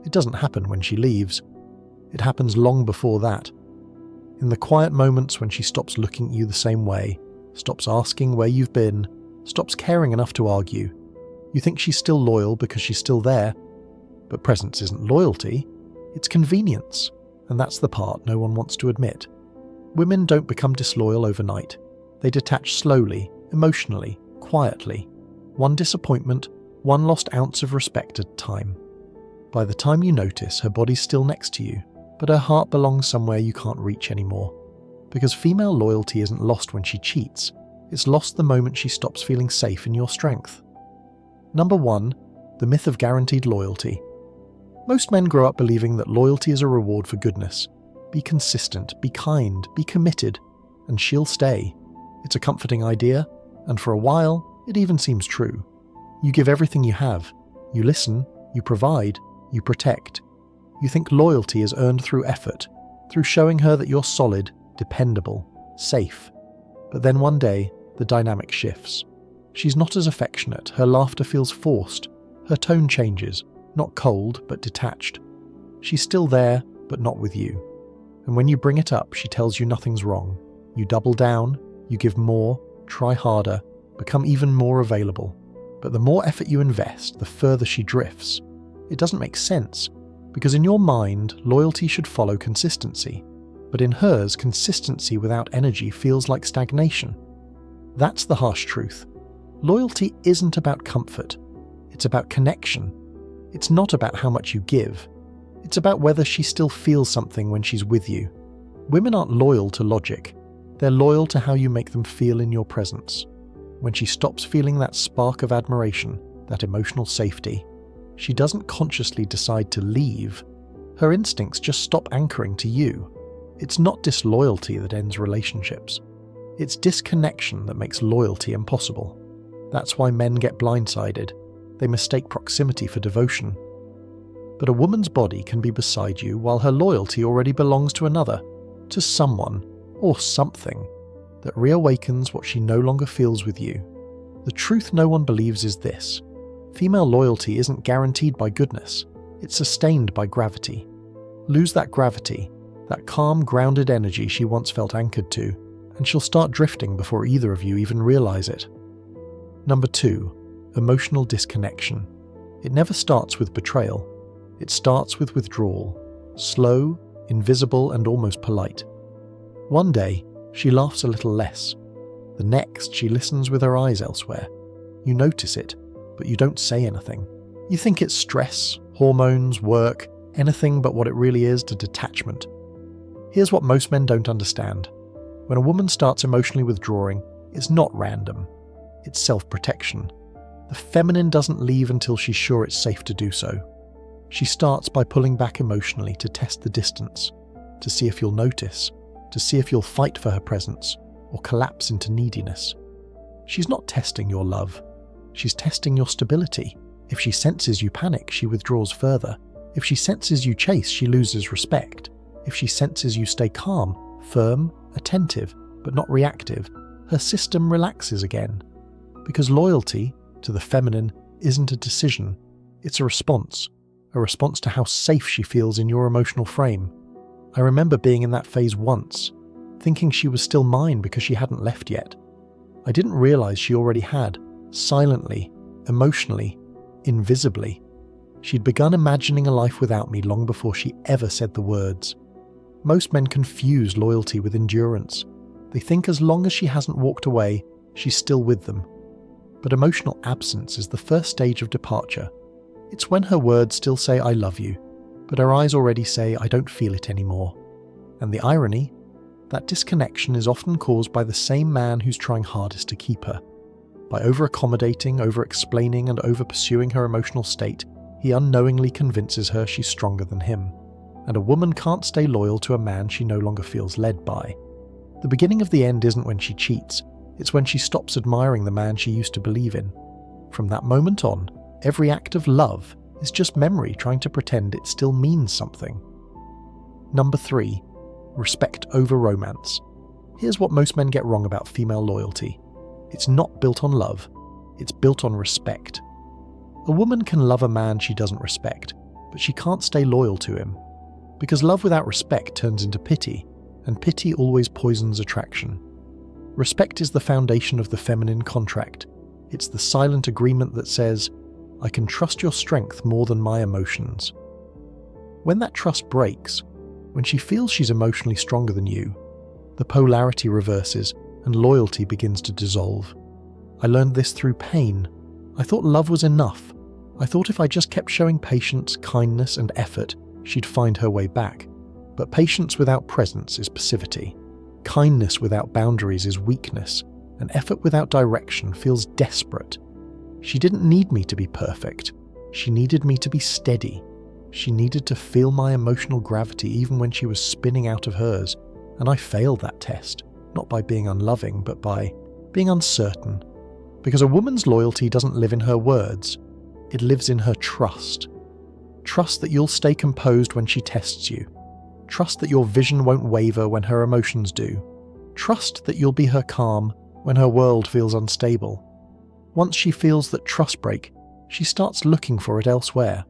It doesn't happen when she leaves. It happens long before that. In the quiet moments when she stops looking at you the same way, stops asking where you've been, stops caring enough to argue. You think she's still loyal because she's still there. But presence isn't loyalty, it's convenience, and that's the part no one wants to admit. Women don't become disloyal overnight. They detach slowly, emotionally, quietly. One disappointment, one lost ounce of respect at a time. By the time you notice, her body's still next to you, but her heart belongs somewhere you can't reach anymore. Because female loyalty isn't lost when she cheats, it's lost the moment she stops feeling safe in your strength. Number 1, the myth of guaranteed loyalty. Most men grow up believing that loyalty is a reward for goodness. Be consistent, be kind, be committed, and she'll stay. It's a comforting idea, and for a while, it even seems true. You give everything you have. You listen, you provide, you protect. You think loyalty is earned through effort, through showing her that you're solid, dependable, safe. But then one day, the dynamic shifts. She's not as affectionate, her laughter feels forced, her tone changes, not cold, but detached. She's still there, but not with you. And when you bring it up, she tells you nothing's wrong. You double down, you give more, try harder, become even more available. But the more effort you invest, the further she drifts. It doesn't make sense, because in your mind, loyalty should follow consistency. But in hers, consistency without energy feels like stagnation. That's the harsh truth. Loyalty isn't about comfort. It's about connection. It's not about how much you give. It's about whether she still feels something when she's with you. Women aren't loyal to logic. They're loyal to how you make them feel in your presence. When she stops feeling that spark of admiration, that emotional safety, she doesn't consciously decide to leave. Her instincts just stop anchoring to you. It's not disloyalty that ends relationships. It's disconnection that makes loyalty impossible. That's why men get blindsided. They mistake proximity for devotion. But a woman's body can be beside you while her loyalty already belongs to another, to someone, or something, that reawakens what she no longer feels with you. The truth no one believes is this: female loyalty isn't guaranteed by goodness, it's sustained by gravity. Lose that gravity, that calm, grounded energy she once felt anchored to, and she'll start drifting before either of you even realize it. Number 2, emotional disconnection. It never starts with betrayal. It starts with withdrawal, slow, invisible, and almost polite. One day, she laughs a little less. The next, she listens with her eyes elsewhere. You notice it, but you don't say anything. You think it's stress, hormones, work, anything but what it really is, to detachment. Here's what most men don't understand. When a woman starts emotionally withdrawing, it's not random. It's self-protection. The feminine doesn't leave until she's sure it's safe to do so. She starts by pulling back emotionally to test the distance, to see if you'll notice, to see if you'll fight for her presence, or collapse into neediness. She's not testing your love. She's testing your stability. If she senses you panic, she withdraws further. If she senses you chase, she loses respect. If she senses you stay calm, firm, attentive, but not reactive, her system relaxes again. Because loyalty, to the feminine, isn't a decision, it's a response to how safe she feels in your emotional frame. I remember being in that phase once, thinking she was still mine because she hadn't left yet. I didn't realize she already had, silently, emotionally, invisibly. She'd begun imagining a life without me long before she ever said the words. Most men confuse loyalty with endurance. They think as long as she hasn't walked away, she's still with them. But emotional absence is the first stage of departure. It's when her words still say "I love you," but her eyes already say "I don't feel it anymore." And the irony? That disconnection is often caused by the same man who's trying hardest to keep her. By over-accommodating, over-explaining, and over-pursuing her emotional state, he unknowingly convinces her she's stronger than him. And a woman can't stay loyal to a man she no longer feels led by. The beginning of the end isn't when she cheats, it's when she stops admiring the man she used to believe in. From that moment on, every act of love is just memory trying to pretend it still means something. Number 3, respect over romance. Here's what most men get wrong about female loyalty. It's not built on love, it's built on respect. A woman can love a man she doesn't respect, but but she can't stay loyal to him. Because love without respect turns into pity, and pity always poisons attraction. Respect is the foundation of the feminine contract. It's the silent agreement that says, I can trust your strength more than my emotions. When that trust breaks, when she feels she's emotionally stronger than you, the polarity reverses and loyalty begins to dissolve. I learned this through pain. I thought love was enough. I thought if I just kept showing patience, kindness, and effort, she'd find her way back. But patience without presence is passivity. Kindness without boundaries is weakness, and effort without direction feels desperate. She didn't need me to be perfect. She needed me to be steady. She needed to feel my emotional gravity even when she was spinning out of hers, and I failed that test, not by being unloving, but by being uncertain. Because a woman's loyalty doesn't live in her words, it lives in her trust. Trust that you'll stay composed when she tests you. Trust that your vision won't waver when her emotions do. Trust that you'll be her calm when her world feels unstable. Once she feels that trust break, she starts looking for it elsewhere.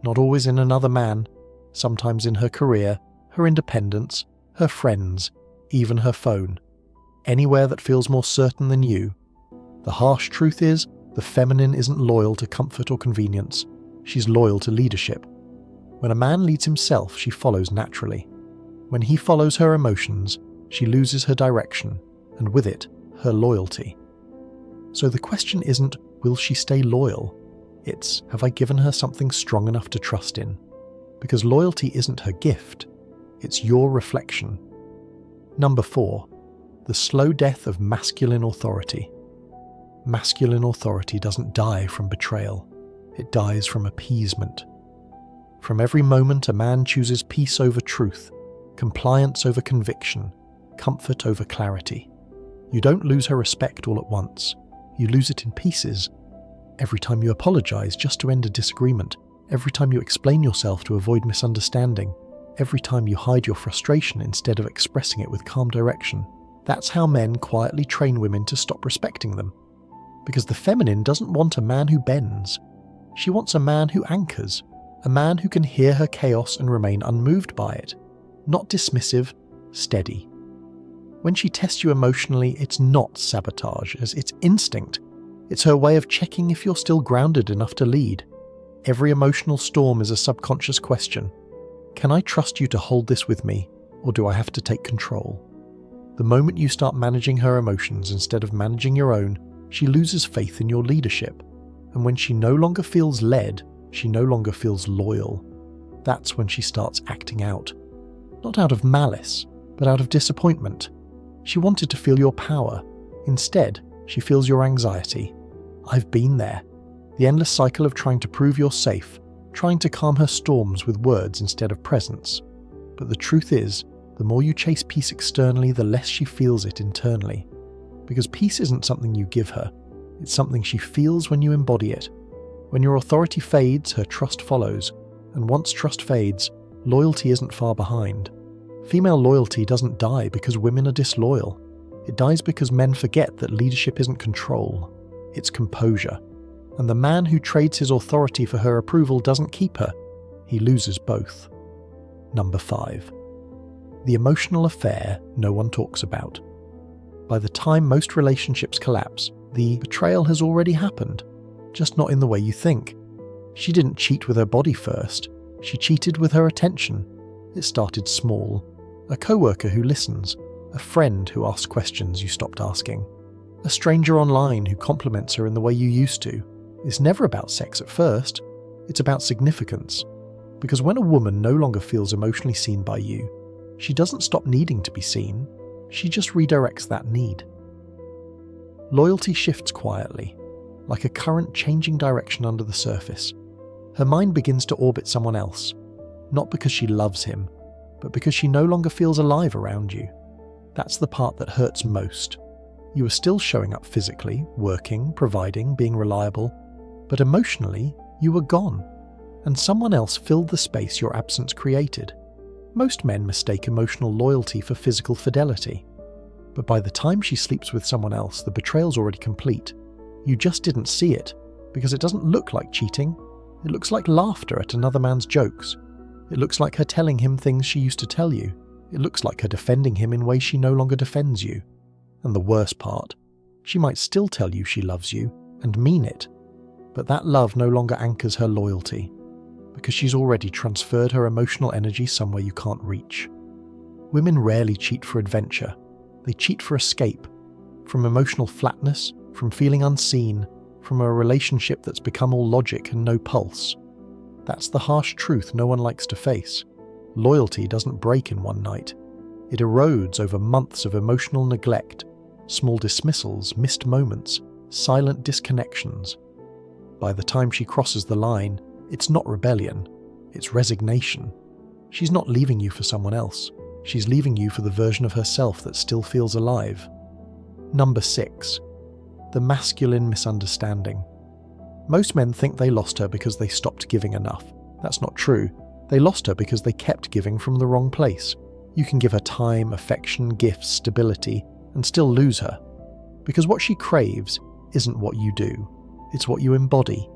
Not always in another man, sometimes in her career, her independence, her friends, even her phone. Anywhere that feels more certain than you. The harsh truth is, the feminine isn't loyal to comfort or convenience. She's loyal to leadership. When a man leads himself, she follows naturally. When he follows her emotions, she loses her direction, and with it, her loyalty. So the question isn't, will she stay loyal? It's, have I given her something strong enough to trust in? Because loyalty isn't her gift, it's your reflection. Number 4, the slow death of masculine authority. Masculine authority doesn't die from betrayal, it dies from appeasement. From every moment a man chooses peace over truth, compliance over conviction, comfort over clarity. You don't lose her respect all at once, you lose it in pieces. Every time you apologize just to end a disagreement, every time you explain yourself to avoid misunderstanding, every time you hide your frustration instead of expressing it with calm direction. That's how men quietly train women to stop respecting them. Because the feminine doesn't want a man who bends. She wants a man who anchors, a man who can hear her chaos and remain unmoved by it. Not dismissive, steady. When she tests you emotionally, it's not sabotage, as it's instinct. It's her way of checking if you're still grounded enough to lead. Every emotional storm is a subconscious question. Can I trust you to hold this with me, or do I have to take control? The moment you start managing her emotions instead of managing your own, she loses faith in your leadership. And when she no longer feels led, she no longer feels loyal. That's when she starts acting out. Not out of malice, but out of disappointment. She wanted to feel your power. Instead, she feels your anxiety. I've been there. The endless cycle of trying to prove you're safe, trying to calm her storms with words instead of presence. But the truth is, the more you chase peace externally, the less she feels it internally. Because peace isn't something you give her, it's something she feels when you embody it. When your authority fades, her trust follows, and once trust fades, loyalty isn't far behind. Female loyalty doesn't die because women are disloyal. It dies because men forget that leadership isn't control, it's composure. And the man who trades his authority for her approval doesn't keep her, he loses both. Number 5. The emotional affair no one talks about. By the time most relationships collapse, the betrayal has already happened, just not in the way you think. She didn't cheat with her body first, she cheated with her attention. It started small. A coworker who listens, a friend who asks questions you stopped asking, a stranger online who compliments her in the way you used to. It's never about sex at first, it's about significance. Because when a woman no longer feels emotionally seen by you, she doesn't stop needing to be seen, she just redirects that need. Loyalty shifts quietly, like a current changing direction under the surface. Her mind begins to orbit someone else, not because she loves him, but because she no longer feels alive around you. That's the part that hurts most. You are still showing up physically, working, providing, being reliable, but emotionally, you were gone, and someone else filled the space your absence created. Most men mistake emotional loyalty for physical fidelity. But by the time she sleeps with someone else, the betrayal's already complete. You just didn't see it, because it doesn't look like cheating. It looks like laughter at another man's jokes. It looks like her telling him things she used to tell you. It looks like her defending him in ways she no longer defends you. And the worst part, she might still tell you she loves you, and mean it, but that love no longer anchors her loyalty, because she's already transferred her emotional energy somewhere you can't reach. Women rarely cheat for adventure. They cheat for escape, from emotional flatness, from feeling unseen, from a relationship that's become all logic and no pulse. That's the harsh truth no one likes to face. Loyalty doesn't break in one night. It erodes over months of emotional neglect, small dismissals, missed moments, silent disconnections. By the time she crosses the line, it's not rebellion, it's resignation. She's not leaving you for someone else. She's leaving you for the version of herself that still feels alive. Number 6. The masculine misunderstanding. Most men think they lost her because they stopped giving enough. That's not true. They lost her because they kept giving from the wrong place. You can give her time, affection, gifts, stability, and still lose her. Because what she craves isn't what you do. It's what you embody.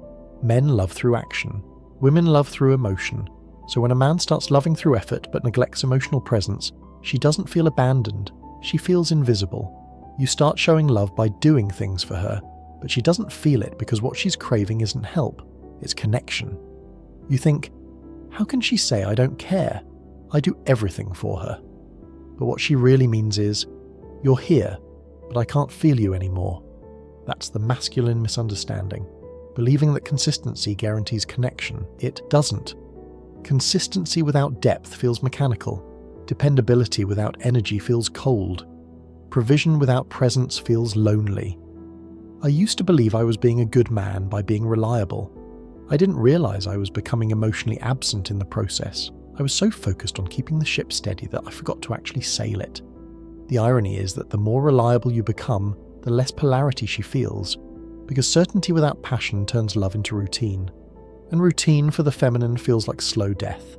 Men love through action. Women love through emotion. So when a man starts loving through effort but neglects emotional presence, she doesn't feel abandoned. She feels invisible. You start showing love by doing things for her, but she doesn't feel it because what she's craving isn't help, it's connection. You think, how can she say I don't care? I do everything for her. But what she really means is, you're here, but I can't feel you anymore. That's the masculine misunderstanding. Believing that consistency guarantees connection. It doesn't. Consistency without depth feels mechanical. Dependability without energy feels cold. Provision without presence feels lonely. I used to believe I was being a good man by being reliable. I didn't realize I was becoming emotionally absent in the process. I was so focused on keeping the ship steady that I forgot to actually sail it. The irony is that the more reliable you become, the less polarity she feels, because certainty without passion turns love into routine. And routine for the feminine feels like slow death.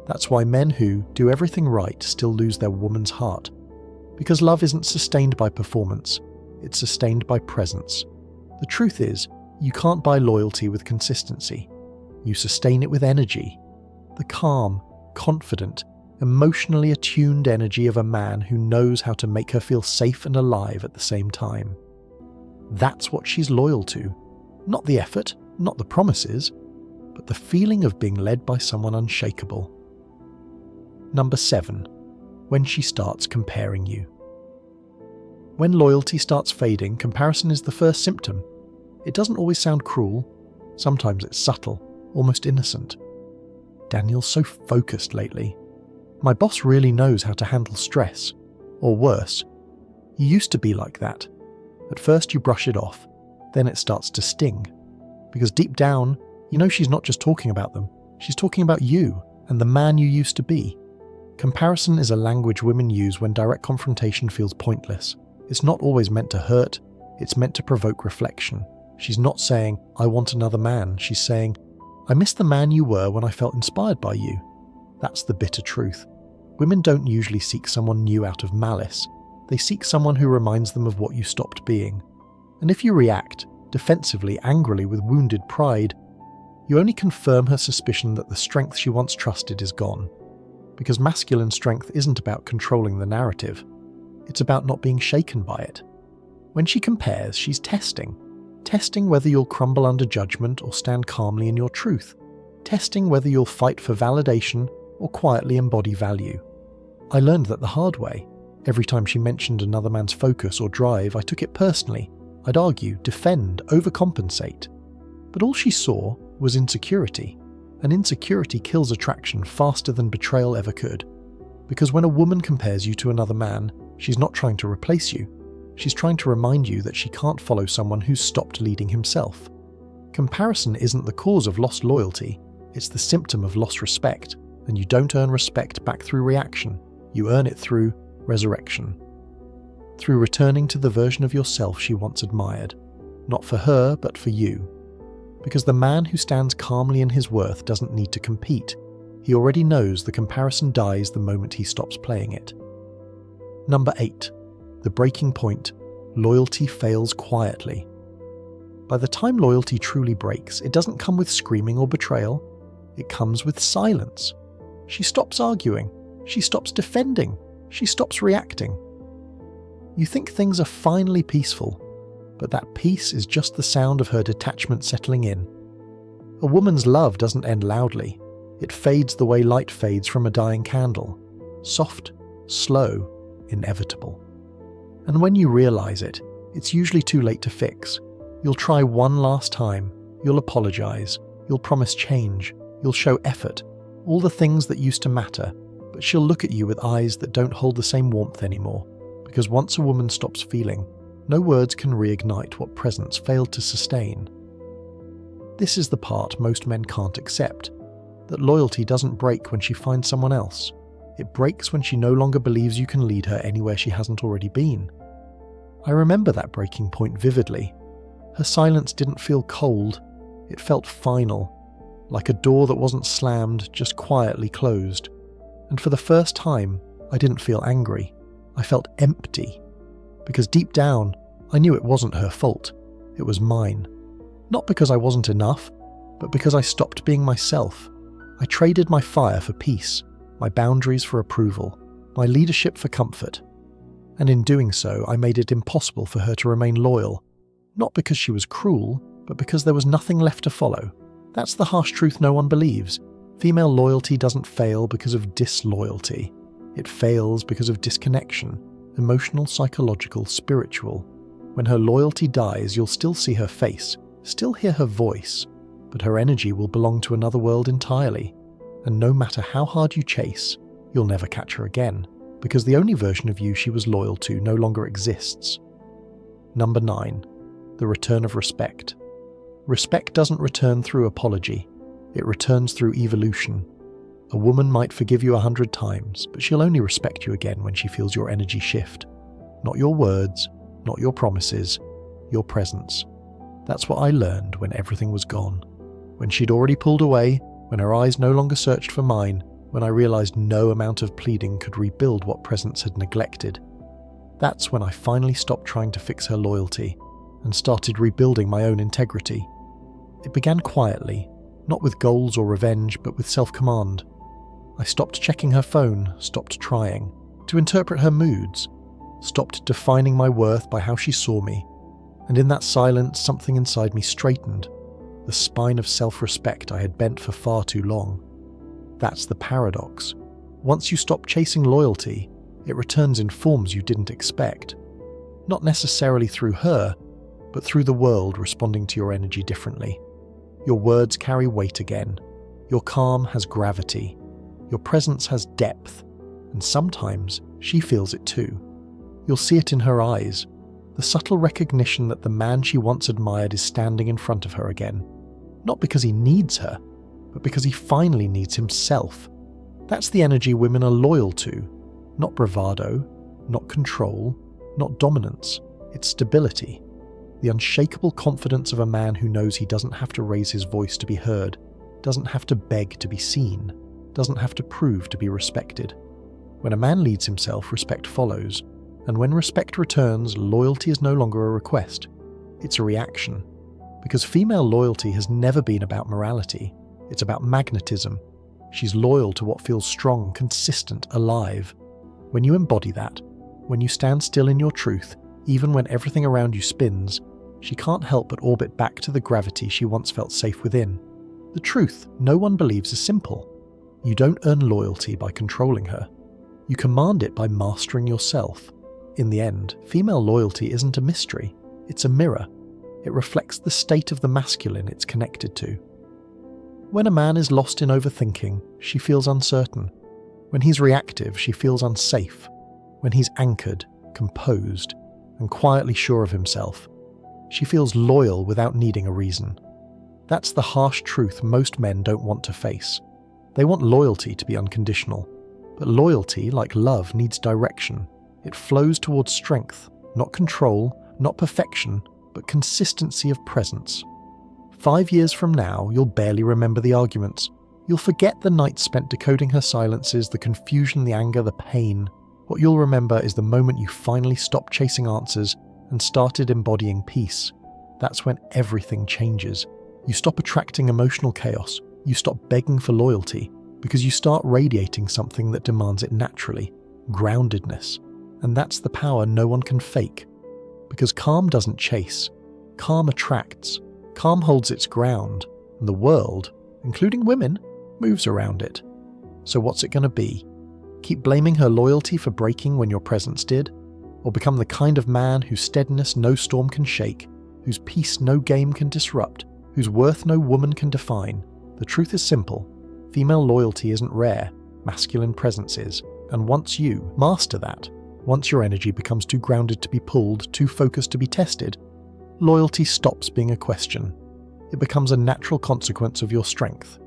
That's why men who do everything right still lose their woman's heart. Because love isn't sustained by performance, it's sustained by presence. The truth is, you can't buy loyalty with consistency. You sustain it with energy. The calm, confident, emotionally attuned energy of a man who knows how to make her feel safe and alive at the same time. That's what she's loyal to. Not the effort, not the promises, but the feeling of being led by someone unshakable. Number 7. When she starts comparing you. When loyalty starts fading, comparison is the first symptom. It doesn't always sound cruel. Sometimes it's subtle, almost innocent. Daniel's so focused lately. My boss really knows how to handle stress. Or worse, you used to be like that. At first you brush it off, then it starts to sting. Because deep down, you know she's not just talking about them. She's talking about you and the man you used to be. Comparison is a language women use when direct confrontation feels pointless. It's not always meant to hurt, it's meant to provoke reflection. She's not saying, I want another man. She's saying, I miss the man you were when I felt inspired by you. That's the bitter truth. Women don't usually seek someone new out of malice. They seek someone who reminds them of what you stopped being. And if you react, defensively, angrily, with wounded pride, you only confirm her suspicion that the strength she once trusted is gone. Because masculine strength isn't about controlling the narrative. It's about not being shaken by it. When she compares, she's testing. Testing whether you'll crumble under judgment or stand calmly in your truth. Testing whether you'll fight for validation or quietly embody value. I learned that the hard way. Every time she mentioned another man's focus or drive, I took it personally. I'd argue, defend, overcompensate. But all she saw was insecurity. And insecurity kills attraction faster than betrayal ever could. Because when a woman compares you to another man, she's not trying to replace you. She's trying to remind you that she can't follow someone who's stopped leading himself. Comparison isn't the cause of lost loyalty, it's the symptom of lost respect, and you don't earn respect back through reaction, you earn it through resurrection. Through returning to the version of yourself she once admired, not for her, but for you. Because the man who stands calmly in his worth doesn't need to compete. He already knows the comparison dies the moment he stops playing it. Number 8. The breaking point. Loyalty fails quietly. By the time loyalty truly breaks, it doesn't come with screaming or betrayal. It comes with silence. She stops arguing. She stops defending. She stops reacting. You think things are finally peaceful, but that peace is just the sound of her detachment settling in. A woman's love doesn't end loudly. It fades the way light fades from a dying candle. Soft, slow, inevitable. And when you realize it, it's usually too late to fix. You'll try one last time. You'll apologize. You'll promise change. You'll show effort. All the things that used to matter. But she'll look at you with eyes that don't hold the same warmth anymore. Because once a woman stops feeling, no words can reignite what presence failed to sustain. This is the part most men can't accept. That loyalty doesn't break when she finds someone else. It breaks when she no longer believes you can lead her anywhere she hasn't already been. I remember that breaking point vividly. Her silence didn't feel cold. It felt final. Like a door that wasn't slammed, just quietly closed. And for the first time, I didn't feel angry. I felt empty. Because deep down, I knew it wasn't her fault. It was mine. Not because I wasn't enough, but because I stopped being myself. I traded my fire for peace, my boundaries for approval, my leadership for comfort. And in doing so, I made it impossible for her to remain loyal. Not because she was cruel, but because there was nothing left to follow. That's the harsh truth no one believes. Female loyalty doesn't fail because of disloyalty. It fails because of disconnection, emotional, psychological, spiritual. When her loyalty dies, you'll still see her face, still hear her voice, but her energy will belong to another world entirely. And no matter how hard you chase, you'll never catch her again, because the only version of you she was loyal to no longer exists. Number 9. The return of respect. Respect doesn't return through apology. It returns through evolution. A woman might forgive you 100 times, but she'll only respect you again when she feels your energy shift. Not your words, not your promises, your presence. That's what I learned when everything was gone. When she'd already pulled away, when her eyes no longer searched for mine, when I realized no amount of pleading could rebuild what presence had neglected. That's when I finally stopped trying to fix her loyalty and started rebuilding my own integrity. It began quietly, not with goals or revenge, but with self-command. I stopped checking her phone, stopped trying to interpret her moods, stopped defining my worth by how she saw me, and in that silence something inside me straightened, the spine of self-respect I had bent for far too long. That's the paradox. Once you stop chasing loyalty, it returns in forms you didn't expect. Not necessarily through her, but through the world responding to your energy differently. Your words carry weight again. Your calm has gravity. Your presence has depth. And sometimes she feels it too. You'll see it in her eyes. The subtle recognition that the man she once admired is standing in front of her again. Not because he needs her, but because he finally needs himself. That's the energy women are loyal to. Not bravado, not control, not dominance. It's stability. The unshakable confidence of a man who knows he doesn't have to raise his voice to be heard, doesn't have to beg to be seen, doesn't have to prove to be respected. When a man leads himself, respect follows. And when respect returns, loyalty is no longer a request. It's a reaction. Because female loyalty has never been about morality. It's about magnetism. She's loyal to what feels strong, consistent, alive. When you embody that, when you stand still in your truth, even when everything around you spins, she can't help but orbit back to the gravity she once felt safe within. The truth no one believes is simple. You don't earn loyalty by controlling her. You command it by mastering yourself. In the end, female loyalty isn't a mystery. It's a mirror. It reflects the state of the masculine it's connected to. When a man is lost in overthinking, she feels uncertain. When he's reactive, she feels unsafe. When he's anchored, composed, and quietly sure of himself, she feels loyal without needing a reason. That's the harsh truth most men don't want to face. They want loyalty to be unconditional. But loyalty, like love, needs direction. It flows towards strength, not control, not perfection, but consistency of presence. 5 years from now, you'll barely remember the arguments. You'll forget the nights spent decoding her silences, the confusion, the anger, the pain. What you'll remember is the moment you finally stopped chasing answers and started embodying peace. That's when everything changes. You stop attracting emotional chaos. You stop begging for loyalty because you start radiating something that demands it naturally, groundedness. And that's the power no one can fake. Because calm doesn't chase. Calm attracts. Calm holds its ground. And the world, including women, moves around it. So what's it going to be? Keep blaming her loyalty for breaking when your presence did? Or become the kind of man whose steadiness no storm can shake, whose peace no game can disrupt, whose worth no woman can define? The truth is simple. Female loyalty isn't rare, masculine presence is. And once you master that, once your energy becomes too grounded to be pulled, too focused to be tested, loyalty stops being a question. It becomes a natural consequence of your strength.